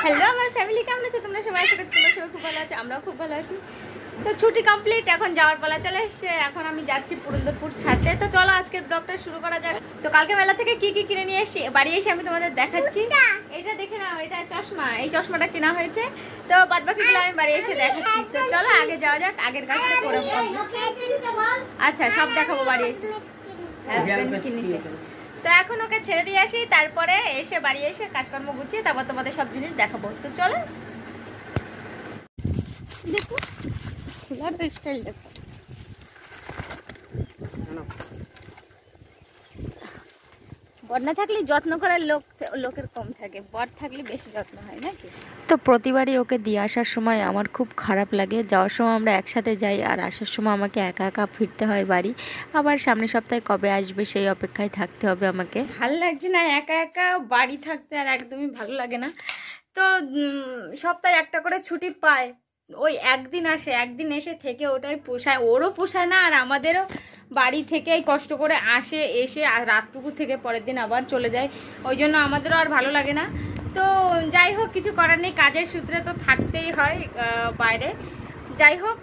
Hello আমার family, কেমন আছো তোমরা সবাই? আশা করি তোমরা সবাই খুব ভালো আছো, আমরাও খুব ভালো আছি। তো ছুটি কমপ্লিট, এখন যাওয়ার পালা চলে এসছে। এখন আমি যাচ্ছি পুরন্দরপুর ছাড়তে। তো চলো আজকের ব্লগটা শুরু করা যাক। তো কালকে মেলা থেকে কি কি কিনে নিয়ে এসেছি, বাড়ি এসে আমি তোমাদের দেখাচ্ছি। এটা দেখে নাও, এটা চশমা, এই চশমাটা কেনা হয়েছে। তো বাদ বাকিগুলো আমি বাড়ি এসে দেখাচ্ছি। তো চলো আগে যাওয়া যাক, আগের কাজটা করে। আচ্ছা, সব দেখাবো বাড়ি এসে। তো এখন ওকে ছেড়ে দিয়ে আসি, তারপরে এসে বাড়ি এসে কাজকর্ম গুছিয়ে তারপর তোমাদের সব জিনিস দেখাবো। তো চলো, দেখো খোলার স্টাইল দেখো। বর না থাকলে যত্ন করার লোকের কম থাকে, বর থাকলে বেশি যত্ন হয় নাকি। তো প্রতিবারই ওকে দিয়ে আসার সময় আমার খুব খারাপ লাগে। যাওয়ার সময় আমরা একসাথে যাই, আর আসার সময় আমাকে একা একা ফিরতে হয় বাড়ি। আবার সামনের সপ্তাহে কবে আসবে সেই অপেক্ষায় থাকতে হবে আমাকে। ভালো লাগছে না একা একা বাড়ি থাকতে, আর একদমই ভালো লাগে না। তো সপ্তাহে একটা করে ছুটি পায়, ওই একদিন আসে, একদিন এসে থেকে ওটাই পোষায়, ওরও পোষায় না আর আমাদেরও। বাড়ি থেকেই কষ্ট করে আসে, এসে আর রাতটুকু থেকে পরের দিন আবার চলে যায়, ওই জন্য আমাদেরও আর ভালো লাগে না। তো যাই হোক, কিছু করার নেই, কাজের সূত্রে তো থাকতেই হয় বাইরে। যাই হোক,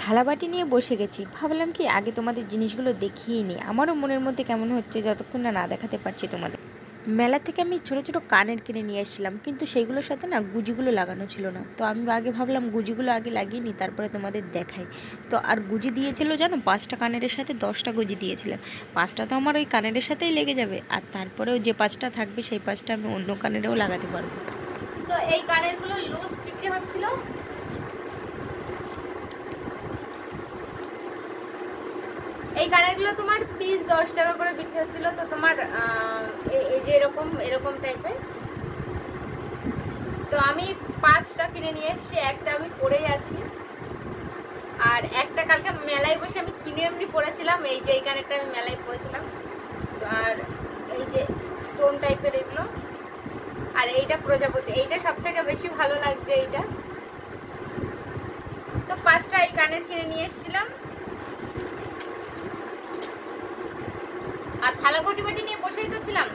থালাবাটি নিয়ে বসে গেছি, ভাবলাম কি আগে তোমাদের জিনিসগুলো দেখিয়ে নিই। আমারও মনের মধ্যে কেমন হচ্ছে যতক্ষণ না দেখাতে পারছি তোমাদের। মেলা থেকে আমি ছোট ছোট কানের কিনে নিয়ে এসেছিলাম, কিন্তু সেইগুলোর সাথে না গুজিগুলো লাগানো ছিল না। তো আমি আগে ভাবলাম গুজিগুলো আগে লাগিয়ে নিই, তারপরে তোমাদের দেখাই। তো আর গুজি দিয়েছিল জানো, 5টা কানের সাথে 10টা গুজি দিয়েছিলেন। 5টা তো আমার ওই কানের সাথেই লেগে যাবে, আর তারপরেও যে 5টা থাকবে সেই 5টা আমি অন্য কানেরেও লাগাতে পারবো। তো এই কানেরগুলো লুজ বিক্রি হচ্ছিল। এই কানেরগুলো তোমার পিস 10 টাকা করে বিক্রি হচ্ছিল। তো তোমার এই যে এরকম এরকম টাইপের। তো আমি 5টা কিনে নিয়ে এসেছি, একটা আমি পরেই আছি, আর একটা কালকে মেলায় বসে আমি কিনে এমনি পরেছিলাম। এই যে এই কানেরটা আমি মেলায় পরেছিলাম, আর এই যে স্টোন টাইপের এগুলো, আর এইটা প্রজাপতি, এইটা সব থেকে বেশি ভালো লাগছে এইটা। তো 5টা এই কানের কিনে নিয়ে এসেছিলাম, আর থালা ঘটি বাটি নিয়ে বসেই তো ছিলাম।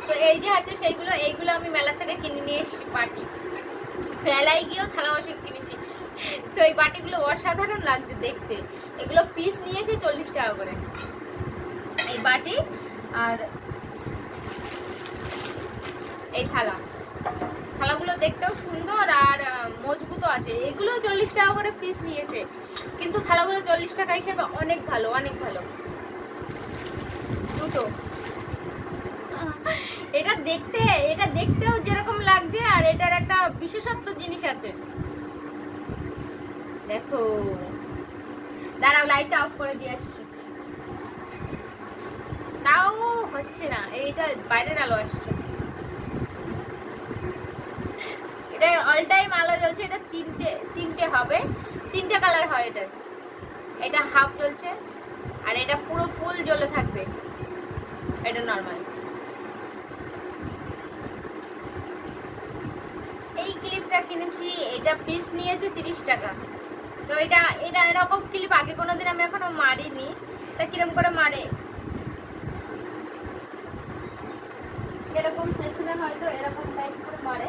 তো এই যে আছে সেইগুলো, এইগুলো আমি মেলা থেকে কিনে নিয়ে এসেছি বাটি। মেলায় গিয়েও থালা বাসন কিনেছি। তো এই বাটিগুলো অসাধারণ লাগছে দেখতে। এগুলো পিস নিয়েছি 40 টাকা করে এই বাটি, আর এই থালাগুলো দেখতেও সুন্দর আর মজবুতও আছে। এগুলো 40 টাকা করে পিস নিয়েছে, কিন্তু থালাগুলো 40 টাকা হিসেবে অনেক ভালো, অনেক ভালো। দুটো এটা দেখতেও যেরকম লাগছে, আর এটার একটা বিশেষত্ব জিনিস আছে দেখো। দাঁড়াও, লাইটটা অফ করে দিয়ে আসছি, তাও হচ্ছে না, এইটা বাইরের আলো আসছে। এটা অল টাইম আলো জ্বলছে, এটা তিনটে হবে, 3টে কালার হয় এটা। এটা হাফ জ্বলছে, আর এটা পুরো ফুল জ্বলে থাকবে, এটা নরমাল। এই ক্লিপটা কিনেছি, এটা পিস নিয়েছে 30 টাকা। তো এটা এরকম ক্লিপ আগে কোনোদিন আমি এখনো মারিনি। তা কিরকম করে মারে, এরকম পেছনে হয়তো এরকম টাইপ করে মারে।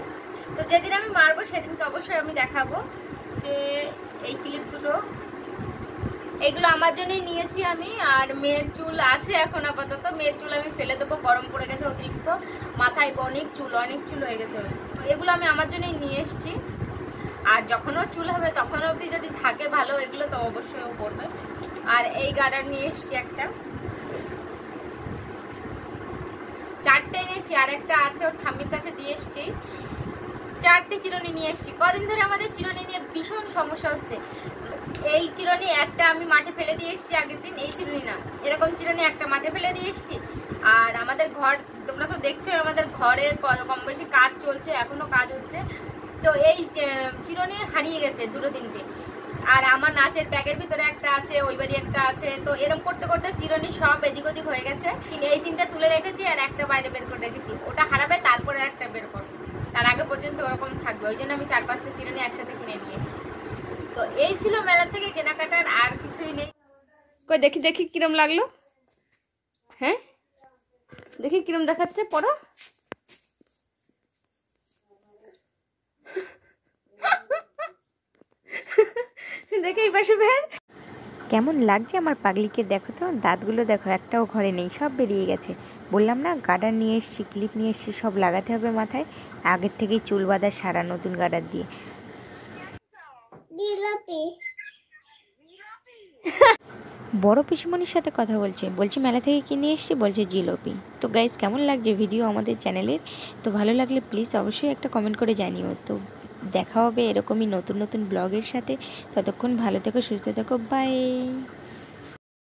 তো যেদিন আমি মারবো সেদিনকে অবশ্যই আমি দেখাবো যে এই ক্লিপ দুটো, এগুলো আমার জন্যই নিয়েছি আমি। আর মেয়ের চুল আছে এখন আপাতত, মেয়ের চুল আমি ফেলে দেবো, গরম পড়ে গেছে অতিরিক্ত, মাথায় অনেক চুল হয়ে গেছে। তো এগুলো আমি আমার জন্যই নিয়ে এসেছি, আর যখনও চুল হবে তখন অবধি যদি থাকে ভালো, এগুলো তো অবশ্যই পড়বে। আর এই গার্ডার নিয়ে এসেছি একটা, 4টে এনেছি, আর একটা আছে ওর ঠাম্মির কাছে দিয়ে এসেছি। 4টে চিরুনি নিয়ে এসেছি। কদিন ধরে আমাদের চিরুনি নিয়ে ভীষণ সমস্যা হচ্ছে। এই চিরুনি একটা আমি মাঠে ফেলে দিয়ে এসেছি আগের দিন, এই চিরুনি না, এরকম চিরুনি একটা মাঠে ফেলে দিয়ে এসেছি। আর আমাদের ঘর তোমরা তো দেখছো, আমাদের ঘরে কম বেশি কাজ চলছে, এখনো কাজ হচ্ছে। তো এই চিরুনি হারিয়ে গেছে 2-3টে, আর আমার নাচের ব্যাগের ভিতরে একটা আছে, ওই বাড়ি একটা আছে। তো এরকম করতে করতে চিরুনি সব এদিক ওদিক হয়ে গেছে। এই 3টা তুলে রেখেছি, আর একটা বাইরে বের করে রেখেছি, ওটা হারাবে তারপরে একটা বের করবো, তার আগে পর্যন্ত ওরকম থাকবে। ওই জন্য আমি 4-5টা চিরুনি একসাথে কিনে নিয়ে। তো এই ছিল মেলা থেকে কেনাকাটার, আর কিছুই নেই। কই দেখি কিরম লাগলো, হ্যাঁ দেখি কিরম দেখাচ্ছে, পড়ো। এই পাশে বের। কেমন লাগছে আমার পাগলিকে, দেখো তো দাঁতগুলো দেখো, একটাও ঘরে নেই, সব বেরিয়ে গেছে। বললাম না গার্ডার নিয়ে এসেছি, ক্লিপ নিয়ে এসেছি, সব লাগাতে হবে মাথায়। আগের থেকেই চুল বাঁধা সারা নতুন গার্ডার দিয়ে। বড় পিসিমণির সাথে কথা বলছি মেলা থেকে কিনে এসেছি, বলছে জিলোপি। তো গাইস কেমন লাগছে ভিডিও আমাদের চ্যানেলের? তো ভালো লাগলে প্লিজ অবশ্যই একটা কমেন্ট করে জানিও। তো দেখা হবে এরকমই নতুন নতুন ব্লগের সাথে। ততক্ষণ ভালো থেকো, সুস্থ থেকো, বাই।